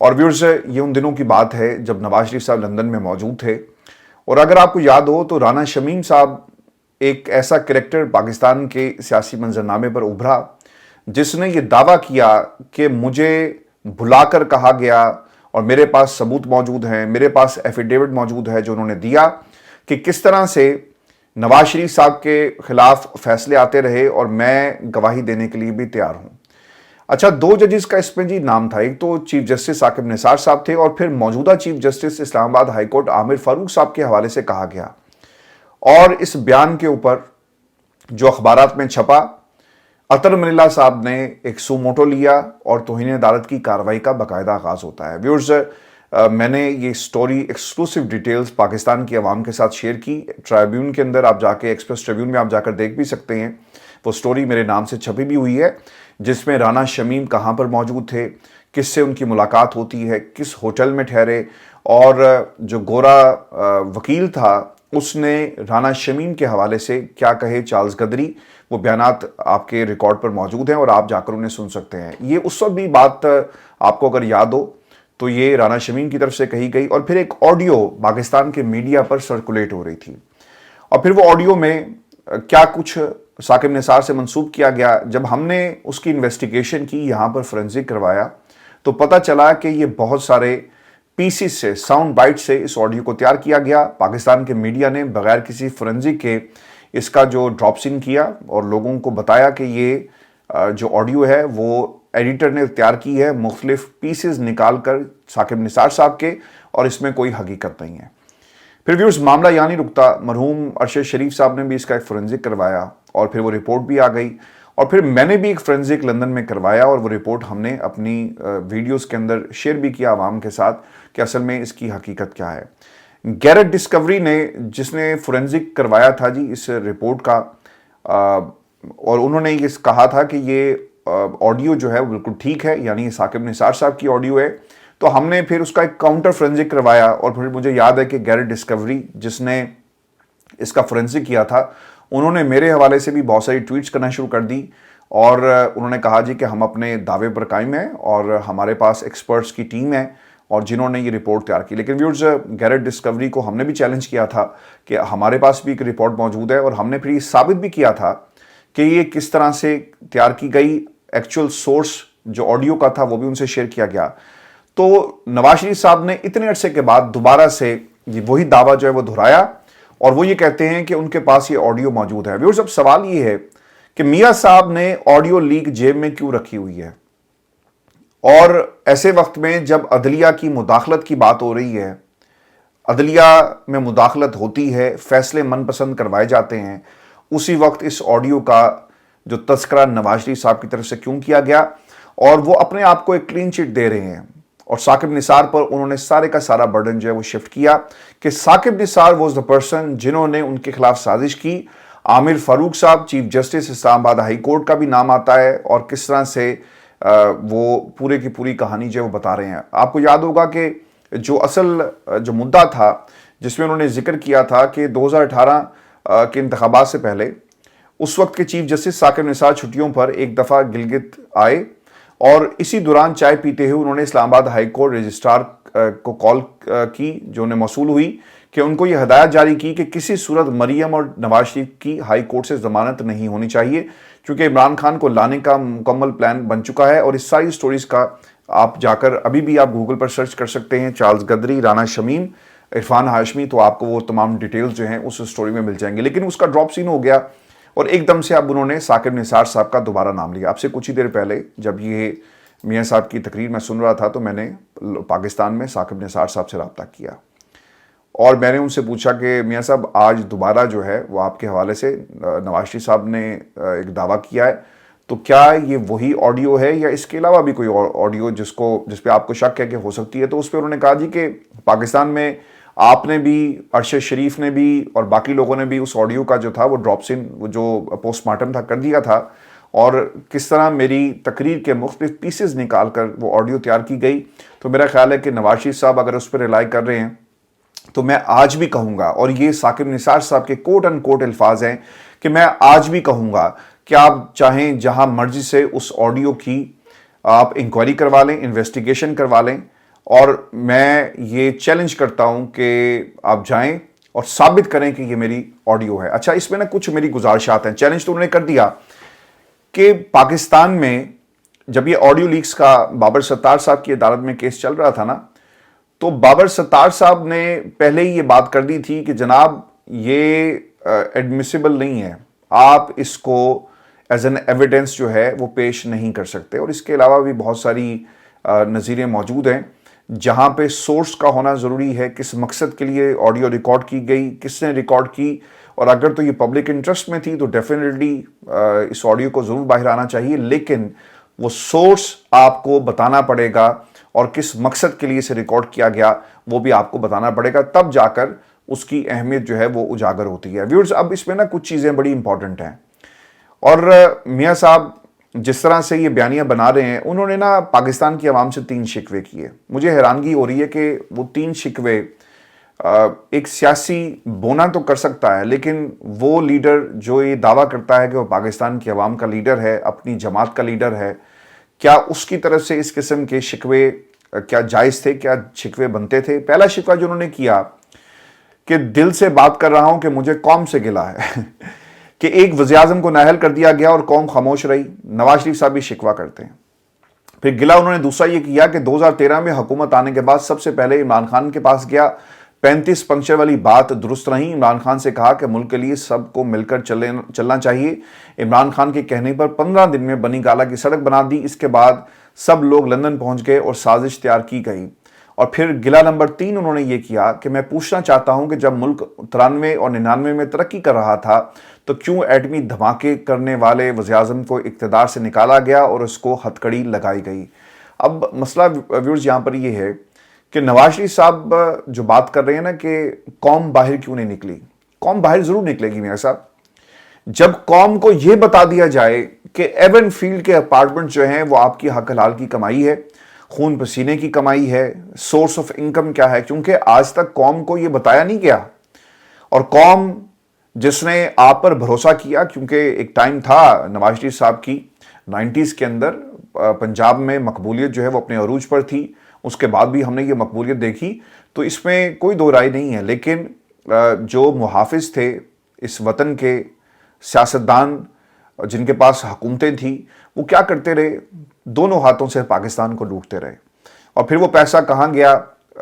اور ویورز یہ ان دنوں کی بات ہے جب نواز شریف صاحب لندن میں موجود تھے، اور اگر آپ کو یاد ہو تو رانا شمیم صاحب ایک ایسا کریکٹر پاکستان کے سیاسی منظرنامے پر ابھرا جس نے یہ دعویٰ کیا کہ مجھے بلا کر کہا گیا اور میرے پاس ثبوت موجود ہیں، میرے پاس ایفیڈیوٹ موجود ہے جو انہوں نے دیا کہ کس طرح سے نواز شریف صاحب کے خلاف فیصلے آتے رہے اور میں گواہی دینے کے لیے بھی تیار ہوں۔ اچھا، دو ججز کا اس میں جی نام تھا، ایک تو چیف جسٹس ثاقب نثار صاحب تھے اور پھر موجودہ چیف جسٹس اسلام آباد ہائی کورٹ عامر فاروق صاحب کے حوالے سے کہا گیا، اور اس بیان کے اوپر جو اخبارات میں چھپا، اطہر من اللہ صاحب نے ایک سو موٹو لیا اور توہین عدالت کی کارروائی کا باقاعدہ آغاز ہوتا ہے۔ ویورز، میں نے یہ سٹوری ایکسکلوسیو ڈیٹیلز پاکستان کی عوام کے ساتھ شیئر کی، ٹرائبیون کے اندر آپ جا کے، ایکسپریس ٹریبیون میں آپ جا کر دیکھ بھی سکتے ہیں، وہ سٹوری میرے نام سے چھپی بھی ہوئی ہے، جس میں رانا شمیم کہاں پر موجود تھے، کس سے ان کی ملاقات ہوتی ہے، کس ہوٹل میں ٹھہرے، اور جو گورا وکیل تھا اس نے رانا شمیم کے حوالے سے کیا کہے چارلز گدری، وہ بیانات آپ کے ریکارڈ پر موجود ہیں اور آپ جا کر انہیں سن سکتے ہیں۔ یہ اس وقت بھی بات آپ کو اگر یاد ہو تو یہ رانا شمیم کی طرف سے کہی گئی، اور پھر ایک آڈیو پاکستان کے میڈیا پر سرکولیٹ ہو رہی تھی، اور پھر وہ آڈیو میں کیا کچھ ثاقب نثار سے منسوب کیا گیا۔ جب ہم نے اس کی انویسٹیگیشن کی، یہاں پر فورینزک کروایا، تو پتہ چلا کہ یہ بہت سارے پیسز سے، ساؤنڈ بائٹ سے اس آڈیو کو تیار کیا گیا۔ پاکستان کے میڈیا نے بغیر کسی فورینزک کے اس کا جو ڈراپ سین کیا اور لوگوں کو بتایا کہ یہ جو آڈیو ہے وہ ایڈیٹر نے تیار کی ہے، مختلف پیسز نکال کر ثاقب نثار صاحب کے، اور اس میں کوئی حقیقت نہیں ہے۔ پھر ویورز، معاملہ یہاں نہیں رکتا، مرحوم ارشد شریف صاحب نے بھی اس کا ایک فورینزک کروایا اور پھر وہ رپورٹ بھی آ گئی، اور پھر میں نے بھی ایک فورینزک لندن میں کروایا، اور وہ رپورٹ ہم نے اپنی ویڈیوز کے اندر شیئر بھی کیا عوام کے ساتھ کہ اصل میں اس کی حقیقت کیا ہے۔ گیرٹ ڈسکوری نے، جس نے فورینزک کروایا تھا جی اس رپورٹ کا، اور انہوں نے یہ کہا تھا کہ یہ آڈیو جو ہے وہ بالکل ٹھیک ہے، یعنی ثاقب نثار صاحب کی آڈیو ہے، تو ہم نے پھر اس کا ایک کاؤنٹر فورینزک کروایا، اور پھر مجھے یاد ہے کہ گیرٹ ڈسکوری جس نے اس کا فورینزک کیا تھا، انہوں نے میرے حوالے سے بھی بہت ساری ٹویٹس کرنا شروع کر دی، اور انہوں نے کہا جی کہ ہم اپنے دعوے پر قائم ہیں اور ہمارے پاس ایکسپرٹس کی ٹیم ہے اور جنہوں نے یہ رپورٹ تیار کی۔ لیکن ویورز، گیرٹ ڈسکوری کو ہم نے بھی چیلنج کیا تھا کہ ہمارے پاس بھی ایک رپورٹ موجود ہے، اور ہم نے پھر یہ ثابت بھی کیا تھا کہ یہ کس طرح سے تیار کی گئی، ایکچول سورس جو آڈیو کا تھا وہ بھی ان سے شیئر کیا گیا۔ تو نواز شریف صاحب نے اتنے عرصے کے بعد دوبارہ سے وہی دعویٰ جو ہے وہ دہرایا، اور وہ یہ کہتے ہیں کہ ان کے پاس یہ آڈیو موجود ہے۔ ویورز، اب سوال یہ ہے کہ میاں صاحب نے آڈیو لیک جیب میں کیوں رکھی ہوئی ہے، اور ایسے وقت میں جب عدلیہ کی مداخلت کی بات ہو رہی ہے، عدلیہ میں مداخلت ہوتی ہے، فیصلے من پسند کروائے جاتے ہیں، اسی وقت اس آڈیو کا جو تذکرہ نواز شریف صاحب کی طرف سے کیوں کیا گیا، اور وہ اپنے آپ کو ایک کلین چٹ دے رہے ہیں، اور ثاقب نثار پر انہوں نے سارے کا سارا برڈن جو ہے وہ شفٹ کیا کہ Saqib Nisar was the person جنہوں نے ان کے خلاف سازش کی۔ عامر فاروق صاحب چیف جسٹس اسلام آباد ہائی کورٹ کا بھی نام آتا ہے، اور کس طرح سے وہ پورے کی پوری کہانی جو ہے وہ بتا رہے ہیں۔ آپ کو یاد ہوگا کہ جو اصل جو مدعا تھا جس میں انہوں نے ذکر کیا تھا کہ 2018 کے انتخابات سے پہلے اس وقت کے چیف جسٹس ثاقب نثار چھٹیوں پر ایک دفعہ گلگت آئے، اور اسی دوران چائے پیتے ہوئے انہوں نے اسلام آباد ہائی کورٹ رجسٹرار کو کال کی جو انہیں موصول ہوئی کہ ان کو یہ ہدایت جاری کی کہ کسی صورت مریم اور نواز شریف کی ہائی کورٹ سے ضمانت نہیں ہونی چاہیے، کیونکہ عمران خان کو لانے کا مکمل پلان بن چکا ہے۔ اور اس ساری سٹوریز کا آپ جا کر ابھی بھی آپ گوگل پر سرچ کر سکتے ہیں، چارلز گدری، رانا شمیم، عرفان ہاشمی، تو آپ کو وہ تمام ڈیٹیلز جو ہیں اس سٹوری میں مل جائیں گے۔ لیکن اس کا ڈراپ سین ہو گیا، اور ایک دم سے اب انہوں نے ثاقب نثار صاحب کا دوبارہ نام لیا۔ آپ سے کچھ ہی دیر پہلے جب یہ میاں صاحب کی تقریر میں سن رہا تھا تو میں نے پاکستان میں ثاقب نثار صاحب سے رابطہ کیا، اور میں نے ان سے پوچھا کہ میاں صاحب آج دوبارہ جو ہے وہ آپ کے حوالے سے نواز شریف صاحب نے ایک دعویٰ کیا ہے، تو کیا یہ وہی آڈیو ہے یا اس کے علاوہ بھی کوئی آڈیو جس پہ آپ کو شک ہے کہ ہو سکتی ہے؟ تو اس پہ انہوں نے کہا جی کہ پاکستان میں آپ نے بھی، ارشد شریف نے بھی، اور باقی لوگوں نے بھی اس آڈیو کا جو تھا وہ ڈراپ سین، وہ جو پوسٹ مارٹم تھا، کر دیا تھا، اور کس طرح میری تقریر کے مختلف پیسز نکال کر وہ آڈیو تیار کی گئی۔ تو میرا خیال ہے کہ نواز شریف صاحب اگر اس پہ ریلائی کر رہے ہیں تو میں آج بھی کہوں گا، اور یہ ثاقب نثار صاحب کے کوٹ ان کوٹ الفاظ ہیں کہ میں آج بھی کہوں گا کہ آپ چاہیں جہاں مرضی سے اس آڈیو کی آپ انکوائری کروا لیں، انویسٹیگیشن کروا لیں، اور میں یہ چیلنج کرتا ہوں کہ آپ جائیں اور ثابت کریں کہ یہ میری آڈیو ہے. اچھا اس میں نا کچھ میری گزارشات ہیں. چیلنج تو انہوں نے کر دیا کہ پاکستان میں جب یہ آڈیو لیکس کا بابر ستار صاحب کی عدالت میں کیس چل رہا تھا نا، تو بابر ستار صاحب نے پہلے ہی یہ بات کر دی تھی کہ جناب یہ ایڈمیسیبل نہیں ہے، آپ اس کو ایز این ایویڈنس جو ہے وہ پیش نہیں کر سکتے. اور اس کے علاوہ بھی بہت ساری نظیریں موجود ہیں جہاں پہ سورس کا ہونا ضروری ہے، کس مقصد کے لیے آڈیو ریکارڈ کی گئی، کس نے ریکارڈ کی، اور اگر تو یہ پبلک انٹرسٹ میں تھی تو ڈیفینیٹلی اس آڈیو کو ضرور باہر آنا چاہیے، لیکن وہ سورس آپ کو بتانا پڑے گا اور کس مقصد کے لیے اسے ریکارڈ کیا گیا وہ بھی آپ کو بتانا پڑے گا، تب جا کر اس کی اہمیت جو ہے وہ اجاگر ہوتی ہے. ویورز اب اس میں نا کچھ چیزیں بڑی امپورٹنٹ ہیں، اور میاں صاحب جس طرح سے یہ بیانیہ بنا رہے ہیں انہوں نے نا پاکستان کی عوام سے 3 شکوے کیے. مجھے حیرانگی ہو رہی ہے کہ وہ 3 شکوے ایک سیاسی بونا تو کر سکتا ہے، لیکن وہ لیڈر جو یہ دعویٰ کرتا ہے کہ وہ پاکستان کی عوام کا لیڈر ہے، اپنی جماعت کا لیڈر ہے، کیا اس کی طرف سے اس قسم کے شکوے کیا جائز تھے، کیا شکوے بنتے تھے؟ پہلا شکوہ جو انہوں نے کیا کہ دل سے بات کر رہا ہوں کہ مجھے قوم سے گلہ ہے کہ ایک وزیر اعظم کو نااہل کر دیا گیا اور قوم خاموش رہی. نواز شریف صاحب بھی شکوہ کرتے ہیں. پھر گلہ انہوں نے دوسرا یہ کیا کہ 2013 میں حکومت آنے کے بعد سب سے پہلے عمران خان کے پاس گیا، 35 پنکچر والی بات درست نہیں. عمران خان سے کہا کہ ملک کے لیے سب کو مل کر چلنا چاہیے. عمران خان کے کہنے پر 15 دن میں بنی گالہ کی سڑک بنا دی. اس کے بعد سب لوگ لندن پہنچ گئے اور سازش تیار کی گئی. اور پھر گلہ نمبر 3 انہوں نے یہ کیا کہ میں پوچھنا چاہتا ہوں کہ جب ملک 93 اور 99 میں ترقی کر رہا تھا تو کیوں ایٹمی دھماکے کرنے والے وزیر اعظم کو اقتدار سے نکالا گیا اور اس کو ہتھکڑی لگائی گئی. اب مسئلہ ویورز یہاں پر یہ ہے کہ نواز شریف صاحب جو بات کر رہے ہیں نا کہ قوم باہر کیوں نہیں نکلی. قوم باہر ضرور نکلے گی میاں صاحب، جب قوم کو یہ بتا دیا جائے کہ ایون فیلڈ کے اپارٹمنٹ جو ہیں وہ آپ کی حق حلال کی کمائی ہے، خون پسینے کی کمائی ہے، سورس آف انکم کیا ہے. کیونکہ آج تک قوم کو یہ بتایا نہیں گیا، اور قوم جس نے آپ پر بھروسہ کیا، کیونکہ ایک ٹائم تھا نواز شریف صاحب کی 90s کے اندر پنجاب میں مقبولیت جو ہے وہ اپنے عروج پر تھی، اس کے بعد بھی ہم نے یہ مقبولیت دیکھی، تو اس میں کوئی دو رائے نہیں ہے. لیکن جو محافظ تھے اس وطن کے، سیاستدان جن کے پاس حکومتیں تھیں، وہ کیا کرتے رہے؟ دونوں ہاتھوں سے پاکستان کو لوٹتے رہے. اور پھر وہ پیسہ کہاں گیا؟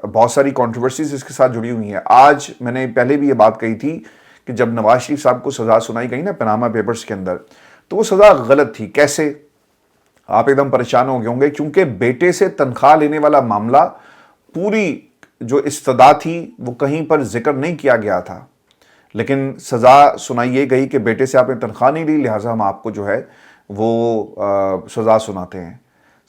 بہت ساری کنٹروورسیز اس کے ساتھ جڑی ہوئی ہیں. آج میں نے پہلے بھی یہ بات کہی تھی کہ جب نواز شریف صاحب کو سزا سنائی گئی نا پاناما پیپرز کے اندر، تو وہ سزا غلط تھی. کیسے؟ آپ ایک دم پریشان ہو گئے ہوں گے، کیونکہ بیٹے سے تنخواہ لینے والا معاملہ، پوری جو استدعا تھی وہ کہیں پر ذکر نہیں کیا گیا تھا، لیکن سزا سنائی یہ گئی کہ بیٹے سے آپ نے تنخواہ نہیں لی، لہٰذا ہم آپ کو جو ہے وہ سزا سناتے ہیں.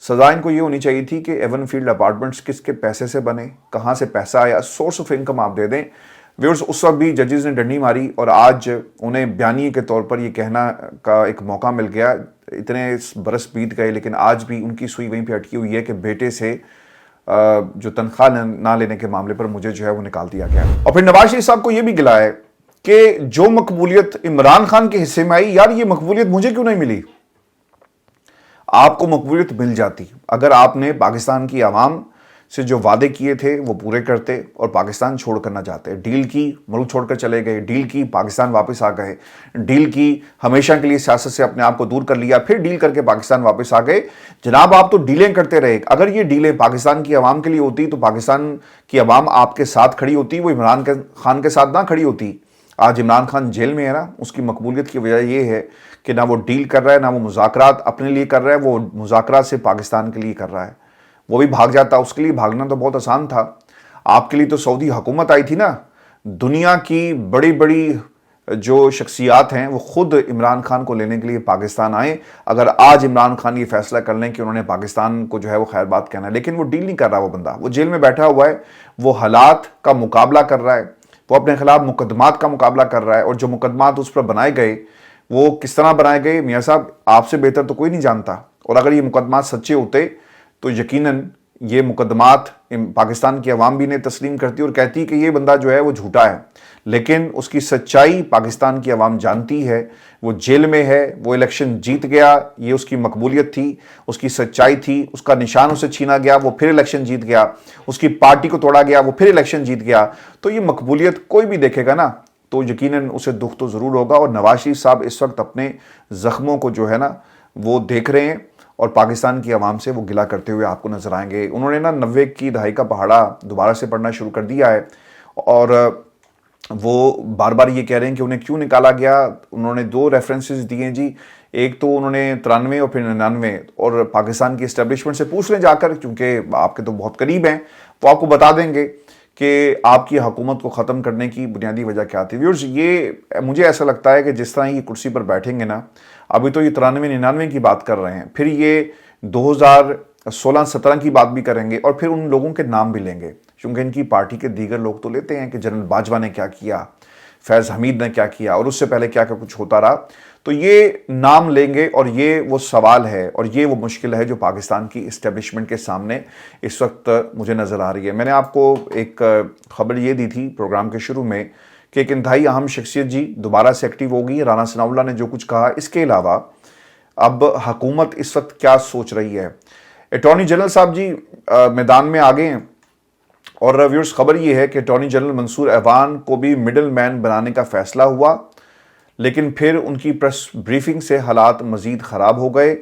سزا ان کو یہ ہونی چاہیے تھی کہ ایون فیلڈ اپارٹمنٹس کس کے پیسے سے بنے، کہاں سے پیسہ آیا، سورس آف انکم آپ دے دیں. ویورز اس وقت بھی ججز نے ڈنڈی ماری اور آج انہیں بیانیے کے طور پر یہ کہنا کا ایک موقع مل گیا. اتنے برس بیت گئے لیکن آج بھی ان کی سوئی وہیں پہ اٹکی ہوئی ہے کہ بیٹے سے جو تنخواہ نہ لینے کے معاملے پر مجھے جو ہے وہ نکال دیا گیا. اور پھر نواز شریف صاحب کو یہ بھی گلا ہے کہ جو مقبولیت عمران خان کے حصے میں آئی، یار یہ مقبولیت مجھے کیوں نہیں ملی؟ آپ کو مقبولیت مل جاتی اگر آپ نے پاکستان کی عوام سے جو وعدے کیے تھے وہ پورے کرتے اور پاکستان چھوڑ کر نہ جاتے. ڈیل کی، ملک چھوڑ کر چلے گئے، ڈیل کی، پاکستان واپس آ گئے، ڈیل کی، ہمیشہ کے لیے سیاست سے اپنے آپ کو دور کر لیا، پھر ڈیل کر کے پاکستان واپس آ گئے. جناب آپ تو ڈیلیں کرتے رہے. اگر یہ ڈیلیں پاکستان کی عوام کے لیے ہوتی تو پاکستان کی عوام آپ کے ساتھ کھڑی ہوتی، وہ عمران خان کے ساتھ نہ کھڑی ہوتی. آج عمران خان جیل میں ہے نا، اس کی مقبولیت کی وجہ یہ ہے کہ نہ وہ ڈیل کر رہا ہے، نہ وہ مذاکرات اپنے لیے کر رہا ہے، وہ مذاکرات سے پاکستان کے لیے کر رہا ہے. وہ بھی بھاگ جاتا، اس کے لیے بھاگنا تو بہت آسان تھا. آپ کے لیے تو سعودی حکومت آئی تھی نا. دنیا کی بڑی بڑی جو شخصیات ہیں وہ خود عمران خان کو لینے کے لیے پاکستان آئے. اگر آج عمران خان یہ فیصلہ کر لیں کہ انہوں نے پاکستان کو جو ہے وہ خیر بات کہنا ہے، لیکن وہ ڈیل نہیں کر رہا. وہ بندہ وہ جیل میں بیٹھا ہوا ہے، وہ حالات کا مقابلہ کر رہا ہے، وہ اپنے خلاف مقدمات کا مقابلہ کر رہا ہے. اور جو مقدمات اس پر بنائے گئے وہ کس طرح بنائے گئے میاں صاحب آپ سے بہتر تو کوئی نہیں جانتا. اور اگر یہ مقدمات سچے ہوتے تو یقیناً یہ مقدمات پاکستان کی عوام بھی نے تسلیم کرتی اور کہتی کہ یہ بندہ جو ہے وہ جھوٹا ہے، لیکن اس کی سچائی پاکستان کی عوام جانتی ہے۔ وہ جیل میں ہے، وہ الیکشن جیت گیا، یہ اس کی مقبولیت تھی، اس کی سچائی تھی، اس کا نشان اسے چھینا گیا، وہ پھر الیکشن جیت گیا، اس کی پارٹی کو توڑا گیا، وہ پھر الیکشن جیت گیا۔ تو یہ مقبولیت کوئی بھی دیکھے گا نا تو یقیناً اسے دکھ تو ضرور ہوگا، اور نواز شریف صاحب اس وقت اپنے زخموں کو جو ہے نا وہ دیکھ رہے ہیں اور پاکستان کی عوام سے وہ گلہ کرتے ہوئے آپ کو نظر آئیں گے۔ انہوں نے نا 90 کی دہائی کا پہاڑا دوبارہ سے پڑھنا شروع کر دیا ہے، اور وہ بار بار یہ کہہ رہے ہیں کہ انہیں کیوں نکالا گیا۔ انہوں نے 2 ریفرنسز دیے جی، ایک تو انہوں نے 93 اور پھر 99، اور پاکستان کی اسٹیبلشمنٹ سے پوچھ لیں جا کر، کیونکہ آپ کے تو بہت قریب ہیں، وہ آپ کو بتا دیں گے کہ آپ کی حکومت کو ختم کرنے کی بنیادی وجہ کیا تھی۔ ویورز، یہ مجھے ایسا لگتا ہے کہ جس طرح یہ کرسی پر بیٹھیں گے نا، ابھی تو یہ 93-99 کی بات کر رہے ہیں، پھر یہ 2016-17 کی بات بھی کریں گے، اور پھر ان لوگوں کے نام بھی لیں گے، کیونکہ ان کی پارٹی کے دیگر لوگ تو لیتے ہیں کہ جنرل باجوہ نے کیا کیا، فیض حمید نے کیا کیا، اور اس سے پہلے کیا کچھ ہوتا رہا۔ تو یہ نام لیں گے، اور یہ وہ سوال ہے اور یہ وہ مشکل ہے جو پاکستان کی اسٹیبلشمنٹ کے سامنے اس وقت مجھے نظر آ رہی ہے۔ میں نے آپ کو ایک خبر یہ دی تھی پروگرام کے شروع میں کہ ایک انتہائی اہم شخصیت جی دوبارہ سے ایکٹیو ہوگی۔ رانا ثناء اللہ نے جو کچھ کہا، اس کے علاوہ اب حکومت اس وقت کیا سوچ رہی ہے۔ اٹارنی جنرل صاحب جی میدان میں آگے ہیں، اور ویورز خبر یہ ہے کہ اٹارنی جنرل منصور ایوان کو بھی مڈل مین بنانے کا فیصلہ ہوا، لیکن پھر ان کی پریس بریفنگ سے حالات مزید خراب ہو گئے۔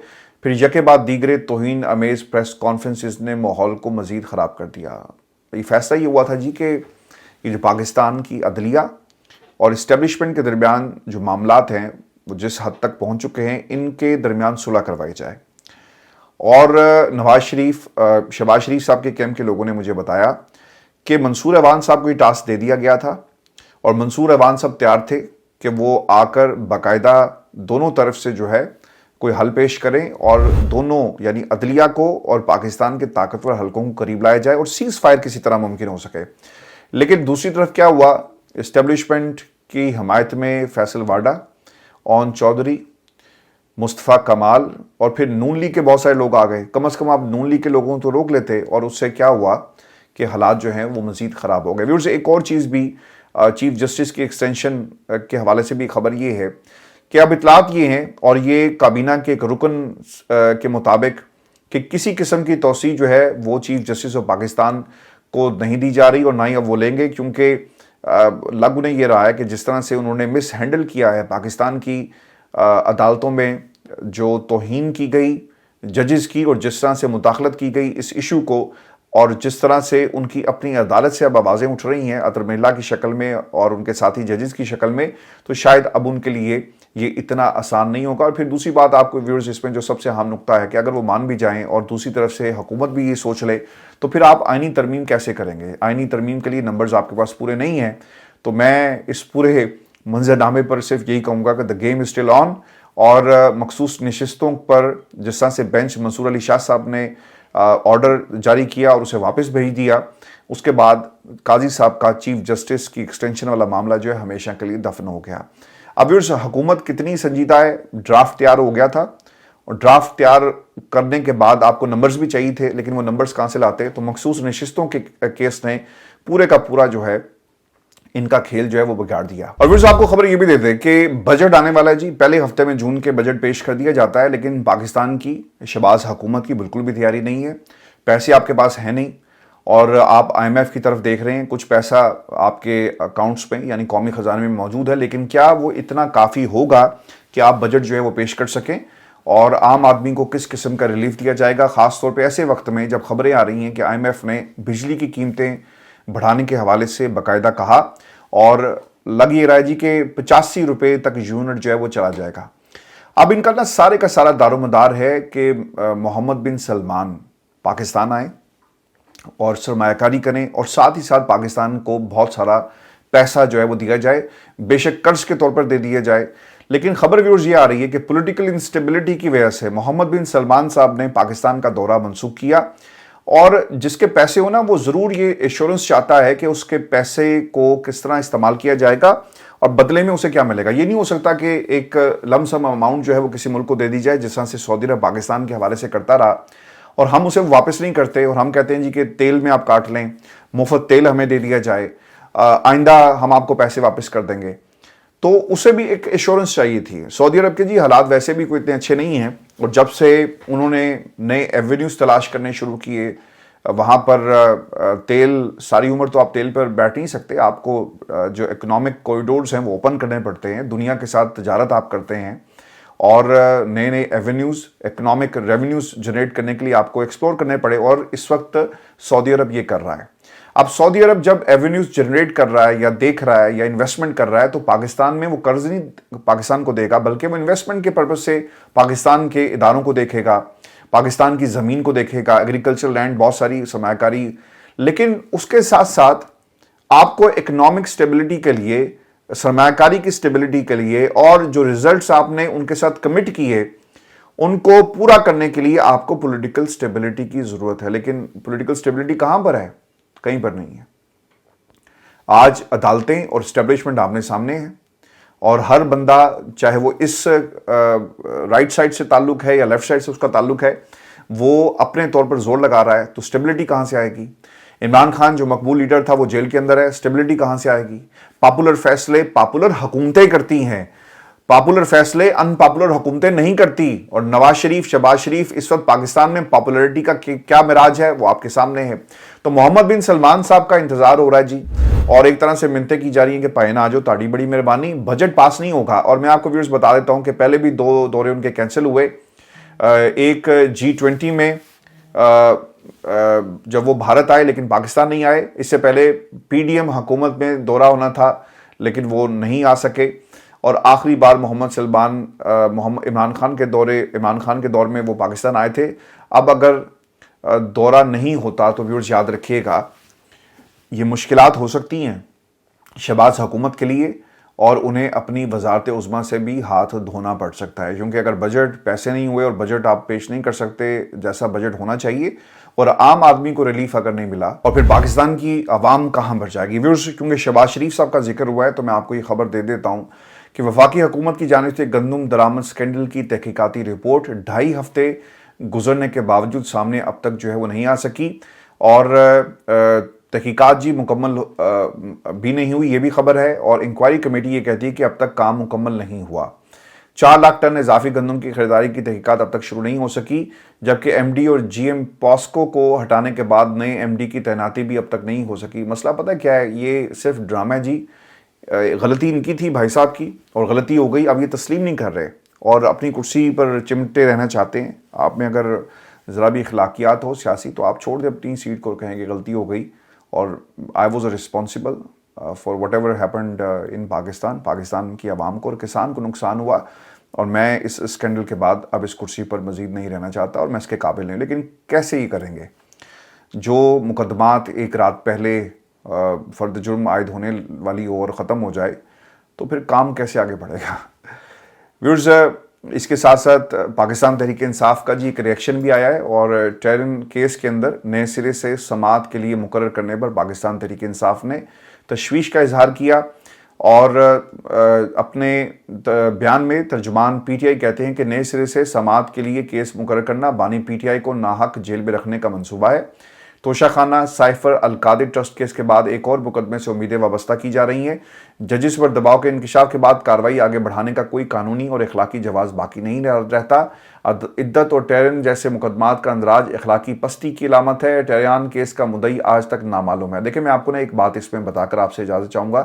پھر یکے بعد دیگرے توہین امیز پریس کانفرنسز نے ماحول کو مزید خراب کر دیا۔ یہ فیصلہ یہ ہوا تھا جی کہ یہ جو پاکستان کی عدلیہ اور اسٹیبلشمنٹ کے درمیان جو معاملات ہیں وہ جس حد تک پہنچ چکے ہیں، ان کے درمیان صلح کروائی جائے۔ اور شہباز شریف صاحب کے کیمپ کے لوگوں نے مجھے بتایا کہ منصور ایوان صاحب کو یہ ٹاسک دے دیا گیا تھا، اور منصور ایوان صاحب تیار تھے کہ وہ آ کر باقاعدہ دونوں طرف سے جو ہے کوئی حل پیش کریں، اور دونوں یعنی عدلیہ کو اور پاکستان کے طاقتور حلقوں کو قریب لایا جائے اور سیز فائر کسی طرح ممکن ہو سکے۔ لیکن دوسری طرف کیا ہوا، اسٹیبلشمنٹ کی حمایت میں فیصل واڈا، اون چودھری، مصطفیٰ کمال، اور پھر نون لیگ کے بہت سارے لوگ آ گئے۔ کم از کم آپ نون لیگ کے لوگوں تو روک لیتے، اور اس سے کیا ہوا کہ حالات جو ہیں وہ مزید خراب ہو گئے۔ ویورز، ایک اور چیز بھی چیف جسٹس کی ایکسٹینشن کے حوالے سے بھی خبر یہ ہے کہ اب اطلاعات یہ ہیں، اور یہ کابینہ کے ایک رکن کے مطابق، کہ کسی قسم کی توسیع جو ہے وہ چیف جسٹس آف پاکستان کو نہیں دی جا رہی، اور نہ ہی اب وہ لیں گے، کیونکہ لگ انہیں یہ رہا ہے کہ جس طرح سے انہوں نے مس ہینڈل کیا ہے پاکستان کی عدالتوں میں جو توہین کی گئی ججز کی، اور جس طرح سے مداخلت کی گئی اس ایشو کو، اور جس طرح سے ان کی اپنی عدالت سے اب آوازیں اٹھ رہی ہیں اطہر ملا کی شکل میں اور ان کے ساتھی ججز کی شکل میں، تو شاید اب ان کے لیے یہ اتنا آسان نہیں ہوگا۔ اور پھر دوسری بات آپ کو ویورز اس میں جو سب سے اہم نقطہ ہے کہ اگر وہ مان بھی جائیں اور دوسری طرف سے حکومت بھی یہ سوچ لے، تو پھر آپ آئینی ترمیم کیسے کریں گے؟ آئینی ترمیم کے لیے نمبرز آپ کے پاس پورے نہیں ہیں۔ تو میں اس پورے منظرنامے پر صرف یہی کہوں گا کہ the game is still on, اور مخصوص نشستوں پر جس طرح سے بینچ منصور علی شاہ صاحب نے آرڈر جاری کیا اور اسے واپس بھیج دیا، اس کے بعد قاضی صاحب کا چیف جسٹس کی ایکسٹینشن والا معاملہ جو ہے ہمیشہ کے لیے دفن ہو گیا۔ اب ویورز، حکومت کتنی سنجیدہ ہے؟ ڈرافٹ تیار ہو گیا تھا، اور ڈرافٹ تیار کرنے کے بعد آپ کو نمبرز بھی چاہیے تھے، لیکن وہ نمبرز کہاں سے لاتے؟ تو مخصوص نشستوں کے کیس نے پورے کا پورا جو ہے ان کا کھیل جو ہے وہ بگاڑ دیا۔ اور ویورز، آپ کو خبر یہ بھی دے دیں کہ بجٹ آنے والا ہے جی، پہلے ہفتے میں جون کے بجٹ پیش کر دیا جاتا ہے، لیکن پاکستان کی شہباز حکومت کی بالکل بھی تیاری نہیں ہے، پیسے آپ کے پاس ہیں نہیں، اور آپ آئی ایم ایف کی طرف دیکھ رہے ہیں، کچھ پیسہ آپ کے اکاؤنٹس میں یعنی قومی خزانے میں موجود ہے، لیکن کیا وہ اتنا کافی ہوگا کہ آپ بجٹ جو ہے وہ پیش کر سکیں، اور عام آدمی کو کس قسم کا ریلیف دیا جائے گا، خاص طور پہ ایسے وقت میں جب خبریں آ رہی ہیں کہ آئی ایم ایف نے بجلی کی قیمتیں بڑھانے کے حوالے سے باقاعدہ کہا، اور لگ یہ رہا ہے جی کہ 85 روپے تک یونٹ جو ہے وہ چلا جائے گا۔ اب ان کا نا سارے کا سارا دار و مدار ہے کہ محمد بن سلمان پاکستان آئیں اور سرمایہ کاری کریں، اور ساتھ ہی ساتھ پاکستان کو بہت سارا پیسہ جو ہے وہ دیا جائے، بے شک قرض کے طور پر دے دیا جائے۔ لیکن خبر ویورز یہ آ رہی ہے کہ پولیٹیکل انسٹیبلٹی کی وجہ سے محمد بن سلمان صاحب نے پاکستان کا دورہ منسوخ کیا، اور جس کے پیسے ہو نا وہ ضرور یہ ایشورنس چاہتا ہے کہ اس کے پیسے کو کس طرح استعمال کیا جائے گا اور بدلے میں اسے کیا ملے گا۔ یہ نہیں ہو سکتا کہ ایک لم سم اماؤنٹ جو ہے وہ کسی ملک کو دے دی جائے، جس طرح سے سعودی عرب پاکستان کے حوالے سے کرتا رہا، اور ہم اسے واپس نہیں کرتے اور ہم کہتے ہیں جی کہ تیل میں آپ کاٹ لیں، مفت تیل ہمیں دے دیا جائے، آئندہ ہم آپ کو پیسے واپس کر دیں گے، تو اسے بھی ایک ایشورنس چاہیے تھی۔ سعودی عرب کے جی حالات ویسے بھی کوئی اتنے اچھے نہیں ہیں، اور جب سے انہوں نے نئے ایونیوز تلاش کرنے شروع کیے، وہاں پر تیل، ساری عمر تو آپ تیل پر بیٹھ نہیں سکتے، آپ کو جو اکنامک کوریڈورز ہیں وہ اوپن کرنے پڑتے ہیں، دنیا کے ساتھ تجارت آپ کرتے ہیں، اور نئے نئے ایونیوز، اکنامک ریونیوز جنریٹ کرنے کے لیے آپ کو ایکسپلور کرنے پڑے، اور اس وقت سعودی عرب یہ کر رہا ہے۔ اب سعودی عرب جب ایونیوز جنریٹ کر رہا ہے یا دیکھ رہا ہے یا انویسٹمنٹ کر رہا ہے، تو پاکستان میں وہ قرض نہیں پاکستان کو دے گا، بلکہ وہ انویسٹمنٹ کے پرپس سے پاکستان کے اداروں کو دیکھے گا، پاکستان کی زمین کو دیکھے گا، ایگریکلچر لینڈ، بہت ساری سرمایہ کاری۔ لیکن اس کے ساتھ ساتھ آپ کو اکنامک سٹیبلٹی کے لیے، سرمایہ کاری کی سٹیبلٹی کے لیے، اور جو ریزلٹس آپ نے ان کے ساتھ کمٹ کیے ان کو پورا کرنے کے لیے آپ کو پولیٹیکل سٹیبلٹی کی ضرورت ہے۔ لیکن پولیٹیکل سٹیبلٹی کہاں پر ہے؟ کہیں پر نہیں ہے۔ آج عدالتیں اور اسٹیبلشمنٹ آمنے سامنے ہیں، اور ہر بندہ، چاہے وہ اس رائٹ سائڈ سے تعلق ہے یا لیفٹ سائڈ سے اس کا تعلق ہے، وہ اپنے طور پر زور لگا رہا ہے۔ تو سٹیبلٹی کہاں سے آئے گی؟ عمران خان جو مقبول لیڈر تھا وہ جیل کے اندر ہے، سٹیبلٹی کہاں سے آئے گی؟ پاپولر فیصلے پاپولر حکومتیں کرتی ہیں، پاپولر فیصلے ان پاپولر حکومتیں نہیں کرتی۔ اور نواز شریف، شہباز شریف اس وقت پاکستان میں پاپولرٹی کا کیا مراج ہے وہ آپ کے سامنے ہے۔ تو محمد بن سلمان صاحب کا انتظار ہو رہا ہے جی، اور ایک طرح سے منتیں کی جا رہی ہیں کہ پائے نہ آ جاؤ، تاڑی بڑی مہربانی، بجٹ پاس نہیں ہوگا۔ اور میں آپ کو ویورز بتا دیتا ہوں کہ پہلے بھی 2 دورے ان کے کینسل ہوئے، ایک G20 میں جب وہ بھارت آئے لیکن پاکستان نہیں آئے، اس سے پہلے PDM حکومت میں دورہ ہونا تھا لیکن وہ نہیں آ سکے، اور آخری بار عمران خان کے دور میں وہ پاکستان آئے تھے۔ اب اگر دورہ نہیں ہوتا تو ویورز یاد رکھیے گا، یہ مشکلات ہو سکتی ہیں شہباز حکومت کے لیے، اور انہیں اپنی وزارت عظمیٰ سے بھی ہاتھ دھونا پڑ سکتا ہے، کیونکہ اگر بجٹ پیسے نہیں ہوئے اور بجٹ آپ پیش نہیں کر سکتے جیسا بجٹ ہونا چاہیے، اور عام آدمی کو ریلیف اگر نہیں ملا، اور پھر پاکستان کی عوام کہاں بھر جائے گی۔ ویورز، کیونکہ شہباز شریف صاحب کا ذکر ہوا ہے تو میں آپ کو یہ خبر دے دیتا ہوں کہ وفاقی حکومت کی جانب سے گندم درآمد سکینڈل کی تحقیقاتی رپورٹ 2.5 ہفتے گزرنے کے باوجود سامنے اب تک جو ہے وہ نہیں آ سکی، اور تحقیقات جی مکمل بھی نہیں ہوئی، یہ بھی خبر ہے، اور انکوائری کمیٹی یہ کہتی ہے کہ اب تک کام مکمل نہیں ہوا۔ 4 لاکھ ٹن اضافی گندم کی خریداری کی تحقیقات اب تک شروع نہیں ہو سکی، جبکہ MD اور GM پاسکو کو ہٹانے کے بعد نئے MD کی تعیناتی بھی اب تک نہیں ہو سکی۔ مسئلہ پتہ کیا ہے؟ یہ صرف ڈرامہ ہے جی، غلطی ان کی تھی بھائی صاحب کی، اور غلطی ہو گئی، اب یہ تسلیم نہیں کر رہے اور اپنی کرسی پر چمٹے رہنا چاہتے ہیں۔ آپ میں اگر ذرا بھی اخلاقیات ہو سیاسی تو آپ چھوڑ دیں اپنی سیٹ کو، کہیں کہ غلطی ہو گئی، اور I was responsible for whatever happened in Pakistan کی عوام کو اور کسان کو نقصان ہوا، اور میں اس اسکینڈل کے بعد اب اس کرسی پر مزید نہیں رہنا چاہتا، اور میں اس کے قابل نہیں۔ لیکن کیسے ہی کریں گے؟ جو مقدمات ایک رات پہلے فرد جرم عائد ہونے والی اور ختم ہو جائے تو پھر کام کیسے آگے بڑھے گا؟ ویورز، اس کے ساتھ ساتھ پاکستان تحریک انصاف کا جی ایک ریئیکشن بھی آیا ہے، اور ٹیرن کیس کے اندر نئے سرے سے سماعت کے لیے مقرر کرنے پر پاکستان تحریک انصاف نے تشویش کا اظہار کیا، اور اپنے بیان میں ترجمان PTI کہتے ہیں کہ نئے سرے سے سماعت کے لیے کیس مقرر کرنا بانی PTI کو ناحق جیل میں رکھنے کا منصوبہ ہے۔ توشہ خانہ سائفر القادر ٹرسٹ کیس کے بعد ایک اور مقدمے سے امیدیں وابستہ کی جا رہی ہیں۔ ججز پر دباؤ کے انکشاف کے بعد کارروائی آگے بڑھانے کا کوئی قانونی اور اخلاقی جواز باقی نہیں رہتا۔ عدت اور ٹیرن جیسے مقدمات کا اندراج اخلاقی پستی کی علامت ہے۔ ٹیران کیس کا مدعی آج تک نامعلوم ہے۔ دیکھیں، میں آپ کو ایک بات اس میں بتا کر آپ سے اجازت چاہوں گا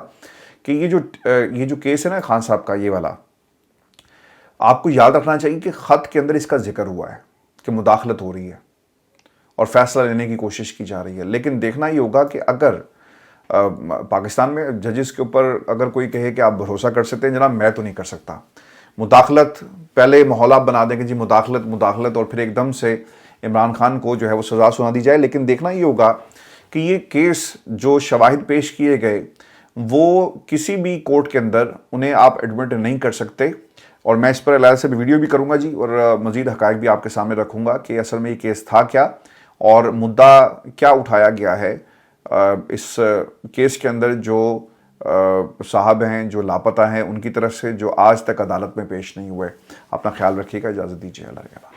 کہ یہ جو کیس ہے نا خان صاحب کا، یہ والا، آپ کو یاد رکھنا چاہیے کہ خط کے اندر اس کا ذکر ہوا ہے کہ مداخلت ہو رہی ہے اور فیصلہ لینے کی کوشش کی جا رہی ہے، لیکن دیکھنا یہ ہوگا کہ اگر پاکستان میں ججز کے اوپر اگر کوئی کہے کہ آپ بھروسہ کر سکتے ہیں، جناب میں تو نہیں کر سکتا۔ مداخلت، پہلے ماحول آپ بنا دیں کہ جی مداخلت، اور پھر ایک دم سے عمران خان کو جو ہے وہ سزا سنا دی جائے۔ لیکن دیکھنا یہ ہوگا کہ یہ کیس جو شواہد پیش کیے گئے وہ کسی بھی کورٹ کے اندر انہیں آپ ایڈمٹ نہیں کر سکتے، اور میں اس پر علیحدہ سے بھی ویڈیو بھی کروں گا جی، اور مزید حقائق بھی آپ کے سامنے رکھوں گا کہ اصل میں یہ کیس تھا کیا، اور مدعا کیا اٹھایا گیا ہے اس کیس کے اندر، جو صاحب ہیں جو لاپتہ ہیں ان کی طرف سے، جو آج تک عدالت میں پیش نہیں ہوئے۔ اپنا خیال رکھیے گا، اجازت دیجیے، اللہ